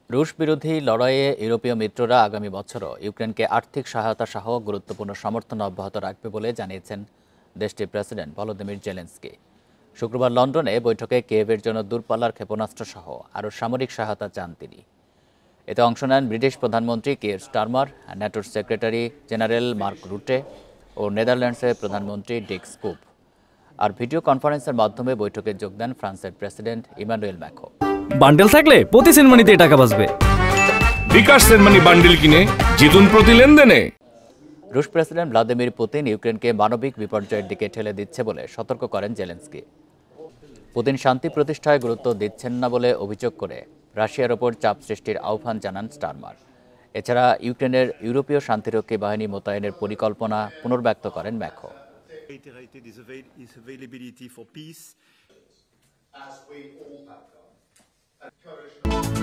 রুশ বিরোধী লড়াইয়ে ইউরোপীয় মিত্ররা আগামী বছরও ইউক্রেনকে আর্থিক সহায়তা সহ গুরুত্বপূর্ণ সমর্থন অব্যাহত রাখবে বলে জানিয়েছেন দেশটির প্রেসিডেন্ট ভলোদিমির জেলেনস্কি। শুক্রবার লন্ডনে বৈঠকে কিয়েভের জন্য দূরপাল্লার ক্ষেপণাস্ত্র সহ আরও সামরিক সহায়তা চান তিনি। এতে অংশ নেন ব্রিটিশ প্রধানমন্ত্রী কিয়ের স্টারমার, ন্যাটোর সেক্রেটারি জেনারেল মার্ক রুটে ও নেদারল্যান্ডসের প্রধানমন্ত্রী ডিক স্কুপ। আর ভিডিও কনফারেন্সের মাধ্যমে বৈঠকে যোগ দেন ফ্রান্সের প্রেসিডেন্ট ইমানুয়েল ম্যাক্রো। বান্ডেল থাকলে প্রতি সেনমানিতে টাকা বাঁচবে। বিকাশ সেনমানি বান্ডেল কিনে জিতুন প্রতি লেনদেনে। রুশ প্রেসিডেন্ট ভ্লাদিমির পুতিন ইউক্রেনকে মানবিক বিপর্যয়ের দিকে ঠেলে দিচ্ছে বলে সতর্ক করেন জেলেনস্কি। পুতিন শান্তি প্রতিষ্ঠায় গুরুত্ব দিচ্ছেন না বলে অভিযোগ করে রাশিয়ার ওপর চাপ সৃষ্টির আহ্বান জানান স্টারমার। এছাড়া ইউক্রেনের ইউরোপীয় শান্তিরক্ষী বাহিনী মোতায়েনের পরিকল্পনা পুনর্ব্যক্ত করেন macro. as we all have done.